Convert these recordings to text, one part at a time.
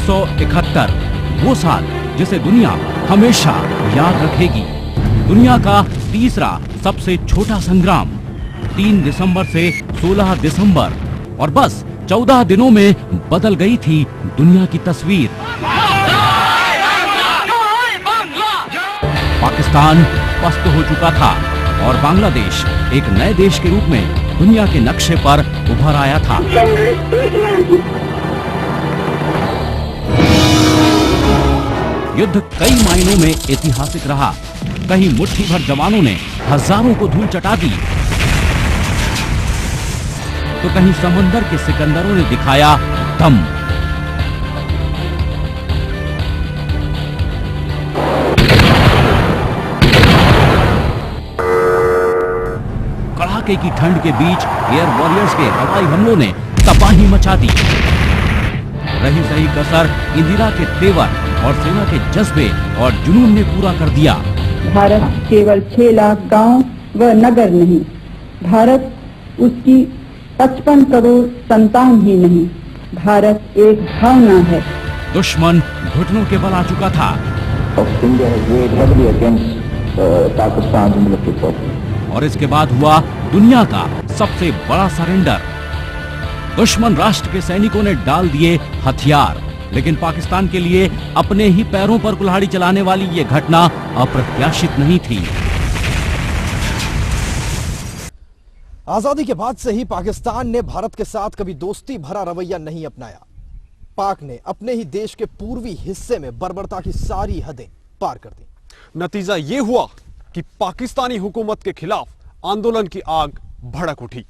1971 वो साल जिसे दुनिया हमेशा याद रखेगी। दुनिया का तीसरा सबसे छोटा संग्राम 3 दिसंबर से 16 दिसंबर और बस 14 दिनों में बदल गई थी दुनिया की तस्वीर। पाकिस्तान पस्त हो चुका था और बांग्लादेश एक नए देश के रूप में दुनिया के नक्शे पर उभर आया था। युद्ध कई मायनों में ऐतिहासिक रहा। कहीं मुट्ठी भर जवानों ने हजारों को धूल चटा दी, तो कहीं समंदर के सिकंदरों ने दिखाया दम। कड़ाके की ठंड के बीच एयर वॉरियर्स के हवाई हमलों ने तबाही मचा दी। रही सही कसर इंदिरा के तेवर और सेना के जज्बे और जुनून ने पूरा कर दिया। भारत केवल 6 लाख गांव व नगर नहीं, भारत उसकी 55 करोड़ संतान ही नहीं, भारत एक भावना है। दुश्मन घुटनों के बल आ चुका था। और इसके बाद हुआ दुनिया का सबसे बड़ा सरेंडर। दुश्मन राष्ट्र के सैनिकों ने डाल दिए हथियार, लेकिन पाकिस्तान के लिए अपने ही पैरों पर कुल्हाड़ी चलाने वाली ये घटना अप्रत्याशित नहीं थी। आजादी के बाद से ही पाकिस्तान ने भारत के साथ कभी दोस्ती भरा रवैया नहीं अपनाया। पाक ने अपने ही देश के पूर्वी हिस्से में बर्बरता की सारी हदें पार कर दी। नतीजा ये हुआ कि पाकिस्तानी हुकूमत के खिलाफ आंदोलन की आग भड़क उठी।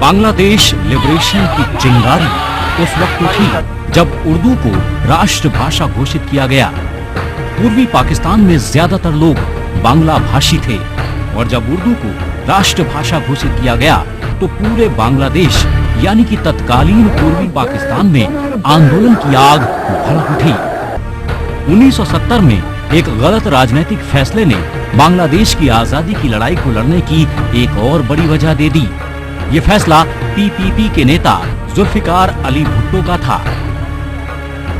बांग्लादेश लिबरेशन की चिंगारी उस वक्त उठी जब उर्दू को राष्ट्रभाषा घोषित किया गया। पूर्वी पाकिस्तान में ज्यादातर लोग बांग्ला भाषी थे और जब उर्दू को राष्ट्रभाषा घोषित किया गया तो पूरे बांग्लादेश यानी कि तत्कालीन पूर्वी पाकिस्तान में आंदोलन की आग भड़क उठी। 1970 में एक गलत राजनीतिक फैसले ने बांग्लादेश की आजादी की लड़ाई को लड़ने की एक और बड़ी वजह दे दी। ये फैसला पीपीपी के नेता जुल्फिकार अली भुट्टो का था।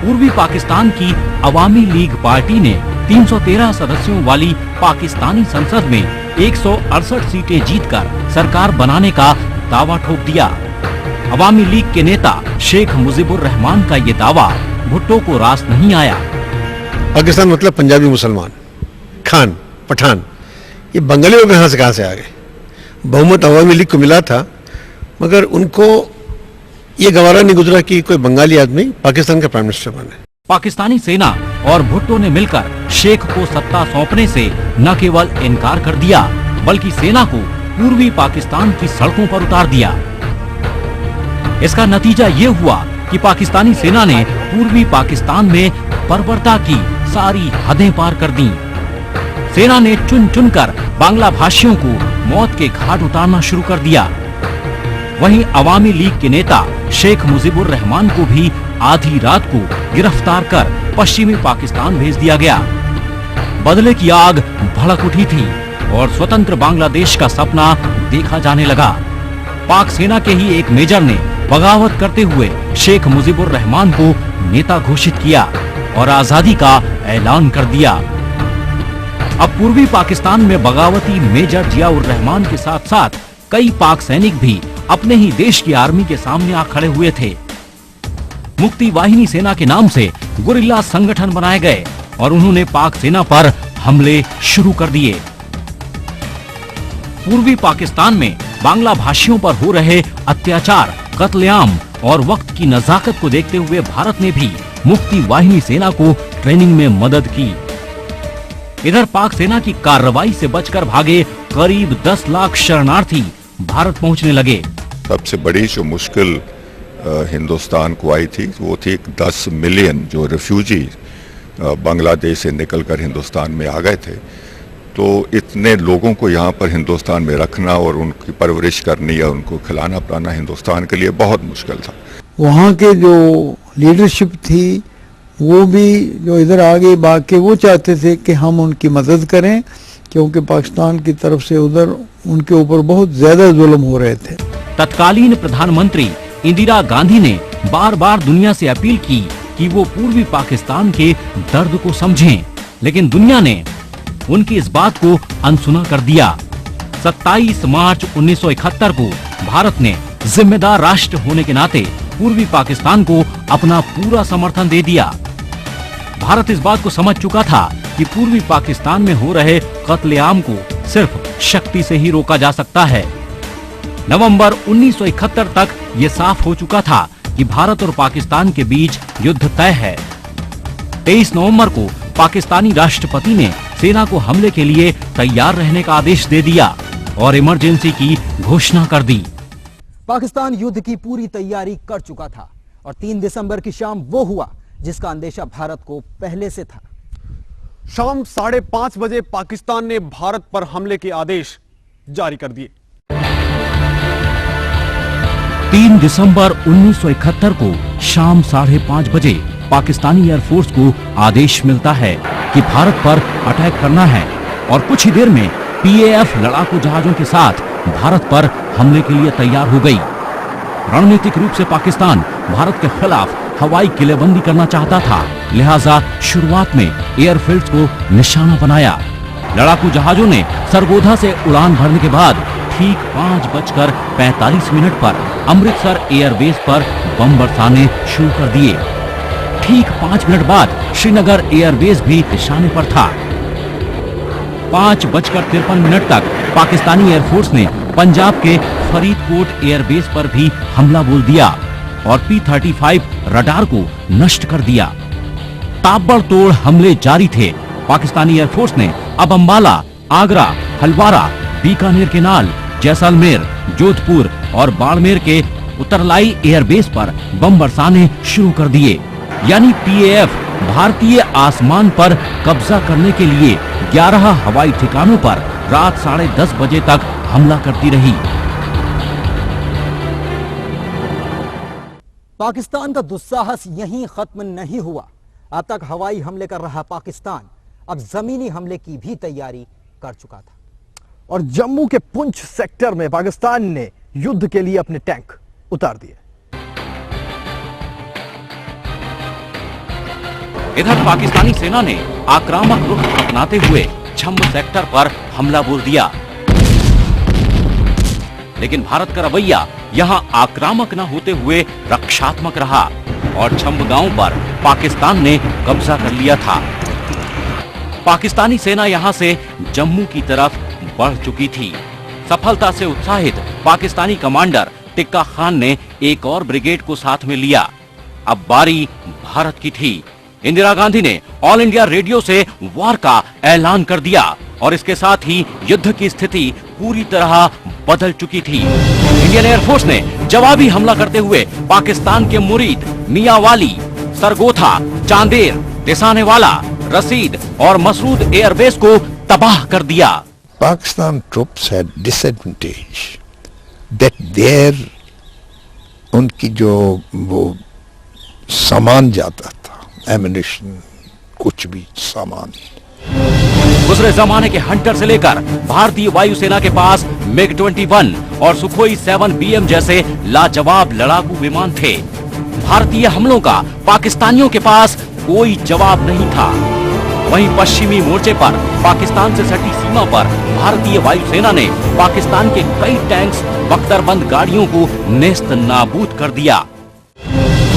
पूर्वी पाकिस्तान की अवामी लीग पार्टी ने 313 सदस्यों वाली पाकिस्तानी संसद में 168 सीटें जीतकर सरकार बनाने का दावा ठोक दिया। अवामी लीग के नेता शेख मुजीबुर रहमान का ये दावा भुट्टो को रास नहीं आया। पाकिस्तान मतलब पंजाबी मुसलमान, खान, पठान, ये बंगाली लोग कहाँ से आ गए? बहुमत अवामी लीग को मिला था, मगर उनको ये गवारा नहीं गुजरा कि कोई बंगाली आदमी पाकिस्तान का प्राइम मिनिस्टर बने। पाकिस्तानी सेना और भुट्टो ने मिलकर शेख को सत्ता सौंपने से न केवल इनकार कर दिया, बल्कि सेना को पूर्वी पाकिस्तान की सड़कों पर उतार दिया। इसका नतीजा ये हुआ कि पाकिस्तानी सेना ने पूर्वी पाकिस्तान में बर्बरता की सारी हदें पार कर दी। सेना ने चुन चुनकर बांग्ला भाषियों को मौत के घाट उतारना शुरू कर दिया। वहीं अवामी लीग के नेता शेख मुजीबुर रहमान को भी आधी रात को गिरफ्तार कर पश्चिमी पाकिस्तान भेज दिया गया। बदले की आग भड़क उठी थी और स्वतंत्र बांग्लादेश का सपना देखा जाने लगा। पाक सेना के ही एक मेजर ने बगावत करते हुए शेख मुजीबुर रहमान को नेता घोषित किया और आजादी का ऐलान कर दिया। अब पूर्वी पाकिस्तान में बगावती मेजर जियाउर रहमान के साथ साथ कई पाक सैनिक भी अपने ही देश की आर्मी के सामने आ खड़े हुए थे। मुक्ति वाहिनी सेना के नाम से गुरिल्ला संगठन बनाए गए और उन्होंने पाक सेना पर हमले शुरू कर दिए। पूर्वी पाकिस्तान में बांग्ला भाषियों पर हो रहे अत्याचार, कत्लेआम और वक्त की नजाकत को देखते हुए भारत ने भी मुक्ति वाहिनी सेना को ट्रेनिंग में मदद की। इधर पाक सेना की कार्रवाई से बचकर भागे करीब 10 लाख शरणार्थी भारत पहुंचने लगे। सबसे बड़ी जो मुश्किल हिंदुस्तान को आई थी वो थी 10 मिलियन जो रिफ्यूजी बांग्लादेश से निकलकर हिंदुस्तान में आ गए थे। तो इतने लोगों को यहाँ पर हिंदुस्तान में रखना और उनकी परवरिश करनी या उनको खिलाना पिलाना हिंदुस्तान के लिए बहुत मुश्किल था। वहाँ के जो लीडरशिप थी, वो भी जो इधर आगे भाग के वो चाहते थे कि हम उनकी मदद करें, क्योंकि पाकिस्तान की तरफ से उधर उनके ऊपर बहुत ज्यादा जुल्म हो रहे थे। तत्कालीन प्रधानमंत्री इंदिरा गांधी ने बार बार दुनिया से अपील की कि वो पूर्वी पाकिस्तान के दर्द को समझें, लेकिन दुनिया ने उनकी इस बात को अनसुना कर दिया। 27 मार्च 1971 को भारत ने जिम्मेदार राष्ट्र होने के नाते पूर्वी पाकिस्तान को अपना पूरा समर्थन दे दिया। भारत इस बात को समझ चुका था कि पूर्वी पाकिस्तान में हो रहे कत्लेआम को सिर्फ शक्ति से ही रोका जा सकता है। नवंबर 1971 तक ये साफ हो चुका था कि भारत और पाकिस्तान के बीच युद्ध तय है। 23 नवंबर को पाकिस्तानी राष्ट्रपति ने सेना को हमले के लिए तैयार रहने का आदेश दे दिया और इमरजेंसी की घोषणा कर दी। पाकिस्तान युद्ध की पूरी तैयारी कर चुका था और 3 दिसंबर की शाम वो हुआ जिसका अंदेशा भारत को पहले से था। शाम 5:30 बजे पाकिस्तान ने भारत पर हमले के आदेश जारी कर दिए। 3 दिसंबर 1971 को शाम 5:30 बजे पाकिस्तानी एयरफोर्स को आदेश मिलता है कि भारत पर अटैक करना है और कुछ ही देर में PAF लड़ाकू जहाजों के साथ भारत पर हमले के लिए तैयार हो गई। रणनीतिक रूप से पाकिस्तान भारत के खिलाफ हवाई किलेबंदी करना चाहता था, लिहाजा शुरुआत में एयरफील्ड्स को निशाना बनाया। लड़ाकू जहाजों ने सरगोधा से उड़ान भरने के बाद ठीक 5:45 पर अमृतसर एयरबेस पर बम बरसाने शुरू कर दिए। ठीक 5 मिनट बाद श्रीनगर एयरबेस भी निशाने पर था। 5:53 तक पाकिस्तानी एयरफोर्स ने पंजाब के फरीदकोट एयरबेस पर भी हमला बोल दिया और P-35 रडार को नष्ट कर दिया। ताबड़तोड़ हमले जारी थे। पाकिस्तानी एयरफोर्स ने अब अंबाला, आगरा, हलवारा, बीकानेर केनाल, जैसलमेर, जोधपुर और बाड़मेर के उतरलाई एयरबेस पर बम बरसाने शुरू कर दिए। यानी PAF भारतीय आसमान पर कब्जा करने के लिए 11 हवाई ठिकानों पर रात 10:30 बजे तक हमला करती रही। पाकिस्तान का दुस्साहस यहीं खत्म नहीं हुआ। अब तक हवाई हमले कर रहा पाकिस्तान अब जमीनी हमले की भी तैयारी कर चुका था और जम्मू के पुंछ सेक्टर में पाकिस्तान ने युद्ध के लिए अपने टैंक उतार दिए। इधर पाकिस्तानी सेना ने आक्रामक रुख अपनाते हुए छम्ब सेक्टर पर हमला बोल दिया, लेकिन भारत का रवैया यहां आक्रामक न होते हुए रक्षात्मक रहा और छम्ब गांव पर पाकिस्तान ने कब्जा कर लिया था। पाकिस्तानी सेना यहां से जम्मू की तरफ बढ़ चुकी थी। सफलता से उत्साहित पाकिस्तानी कमांडर टिक्का खान ने एक और ब्रिगेड को साथ में लिया। अब बारी भारत की थी। इंदिरा गांधी ने ऑल इंडिया रेडियो से वार का ऐलान कर दिया और इसके साथ ही युद्ध की स्थिति पूरी तरह बदल चुकी थी। इंडियन एयरफोर्स ने जवाबी हमला करते हुए पाकिस्तान के मुरीद, मियांवाली, सरगोथा, चांदेर, दिसानेवाला, रसीद और मसरूद एयरबेस को तबाह कर दिया। Pakistan troops had disadvantage that their उनकी जो वो सामान जाता था, एमिनेशन, कुछ भी सामान, दूसरे जमाने के हंटर से लेकर भारतीय वायुसेना के पास MiG-21 और सुखोई 7 BM जैसे लाजवाब लड़ाकू विमान थे। भारतीय हमलों का पाकिस्तानियों के पास कोई जवाब नहीं था। वहीं पश्चिमी मोर्चे पर पाकिस्तान से सटी सीमा पर भारतीय वायुसेना ने पाकिस्तान के कई टैंक्स, बख्तरबंद गाड़ियों को नेस्त नाबूद कर दिया।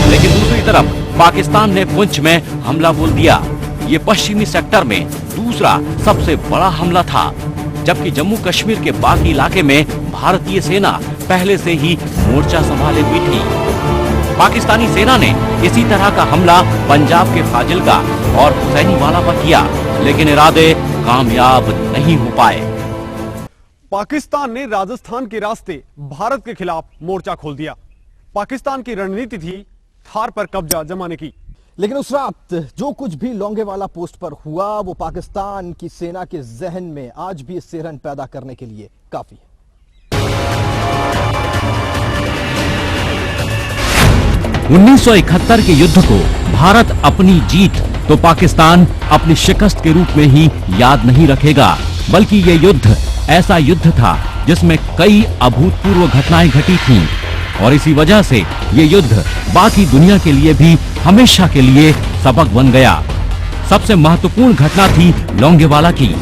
लेकिन दूसरी तरफ पाकिस्तान ने पुंछ में हमला बोल दिया। ये पश्चिमी सेक्टर में दूसरा सबसे बड़ा हमला था, जबकि जम्मू कश्मीर के बाकी इलाके में भारतीय सेना पहले से ही मोर्चा संभाले हुई थी। पाकिस्तानी सेना ने इसी तरह का हमला पंजाब के फाजिलका और हुसैनीवाला पर किया, लेकिन इरादे कामयाब नहीं हो पाए। पाकिस्तान ने राजस्थान के रास्ते भारत के खिलाफ मोर्चा खोल दिया। पाकिस्तान की रणनीति थी थार पर कब्जा जमाने की। लेकिन उस रात जो कुछ भी लोंगेवाला पोस्ट पर हुआ वो पाकिस्तान की सेना के जहन में आज भी सिरहन पैदा करने के लिए काफी है। 1971 के युद्ध को भारत अपनी जीत तो पाकिस्तान अपनी शिकस्त के रूप में ही याद नहीं रखेगा, बल्कि ये युद्ध ऐसा युद्ध था जिसमें कई अभूतपूर्व घटनाएं घटी थीं और इसी वजह से ये युद्ध बाकी दुनिया के लिए भी हमेशा के लिए सबक बन गया। सबसे महत्वपूर्ण घटना थी लोंगेवाला की।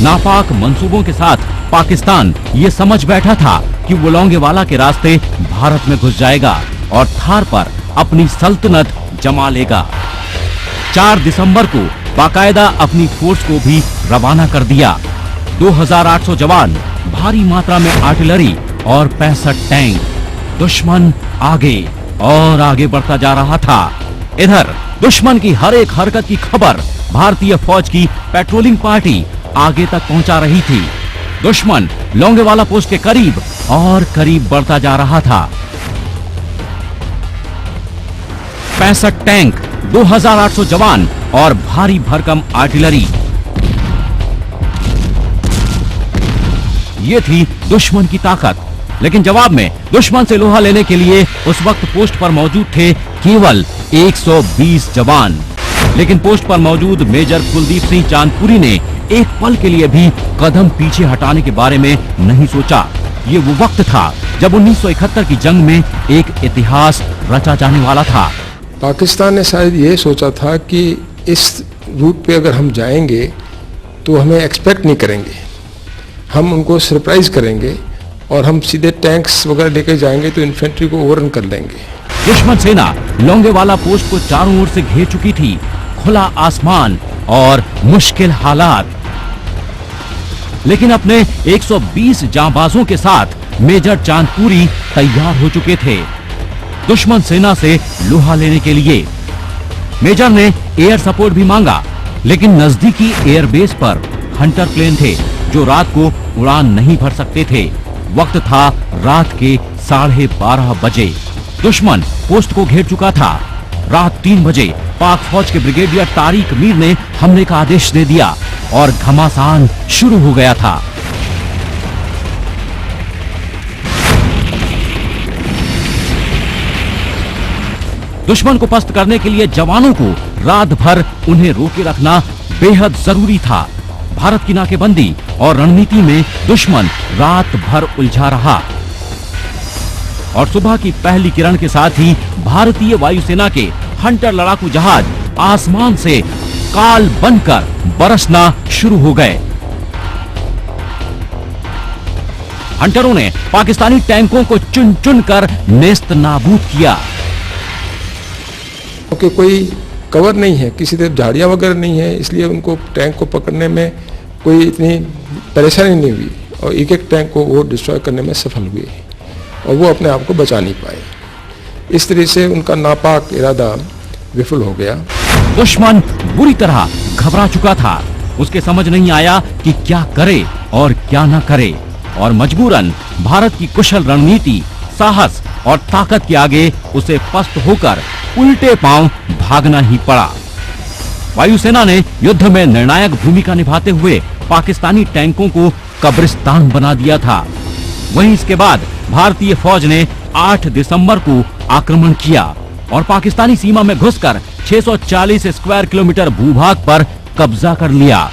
नापाक मंसूबों के साथ पाकिस्तान ये समझ बैठा था कि वो लोंगेवाला के रास्ते भारत में घुस जाएगा और थार पर अपनी सल्तनत जमा लेगा। 4 दिसंबर को बाकायदा अपनी फोर्स को भी रवाना कर दिया। 2800 जवान, भारी मात्रा में आर्टिलरी और 65 टैंक। दुश्मन आगे और आगे बढ़ता जा रहा था। इधर दुश्मन की हर एक हरकत की खबर भारतीय फौज की पेट्रोलिंग पार्टी आगे तक पहुंचा रही थी। दुश्मन लोंगेवाला पोस्ट के करीब और करीब बढ़ता जा रहा था। 65 टैंक, 2800 जवान और भारी भरकम आर्टिलरी, ये थी दुश्मन की ताकत। लेकिन जवाब में दुश्मन से लोहा लेने के लिए उस वक्त पोस्ट पर मौजूद थे केवल 120 जवान। लेकिन पोस्ट पर मौजूद मेजर कुलदीप सिंह चांदपुरी ने एक पल के लिए भी कदम पीछे हटाने के बारे में नहीं सोचा। ये वो वक्त था जब 1971 की जंग में एक इतिहास रचा जाने वाला था। पाकिस्तान ने शायद ये सोचा था कि इस रूट पे अगर हम जाएंगे तो हमें एक्सपेक्ट नहीं करेंगे, हम उनको सरप्राइज करेंगे और हम सीधे टैंक्स वगैरह लेकर जाएंगे तो इन्फेंट्री को ओवररन कर लेंगे। दुश्मन सेना लोंगेवाला पोस्ट को चारों ओर से घेर चुकी थी। खुला आसमान और मुश्किल हालात, लेकिन अपने 120 जांबाजों के साथ मेजर चांदपुरी तैयार हो चुके थे दुश्मन सेना से लोहा लेने के लिए। मेजर ने एयर सपोर्ट भी मांगा, लेकिन नजदीकी एयरबेस पर हंटर प्लेन थे जो रात को उड़ान नहीं भर सकते थे। वक्त था रात के 12:30 बजे। दुश्मन पोस्ट को घेर चुका था। रात 3 बजे पाक फौज के ब्रिगेडियर तारिक मीर ने हमले का आदेश दे दिया और घमासान शुरू हो गया था। दुश्मन को पस्त करने के लिए जवानों को रात भर उन्हें रोके रखना बेहद जरूरी था। भारत की नाकेबंदी और रणनीति में दुश्मन रात भर उलझा रहा और सुबह की पहली किरण के साथ ही भारतीय वायुसेना के हंटर लड़ाकू जहाज आसमान से काल बनकर बरसना शुरू हो गए। हंटरों ने पाकिस्तानी टैंकों को चुन चुन कर नेस्त नाबूद किया। क्योंकि कोई कवर नहीं है, किसी तरफ झाड़ियां वगैरह नहीं है, इसलिए उनको टैंक को पकड़ने में कोई इतनी परेशानी नहीं हुई और एक एक टैंक को वो डिस्ट्रॉय करने में सफल हुए और वो अपने आप को बचा नहीं पाए। इस तरह से उनका नापाक इरादा विफल हो गया। दुश्मन बुरी तरह घबरा चुका था। उसके समझ नहीं आया कि क्या करे और क्या न करे और मजबूरन भारत की कुशल रणनीति, साहस और ताकत के आगे उसे पस्त होकर उल्टे पांव भागना ही पड़ा। वायुसेना ने युद्ध में निर्णायक भूमिका निभाते हुए पाकिस्तानी टैंकों को कब्रिस्तान बना दिया था। वहीं इसके बाद भारतीय फौज ने 8 दिसंबर को आक्रमण किया और पाकिस्तानी सीमा में घुसकर 640 स्क्वायर किलोमीटर भूभाग पर कब्जा कर लिया।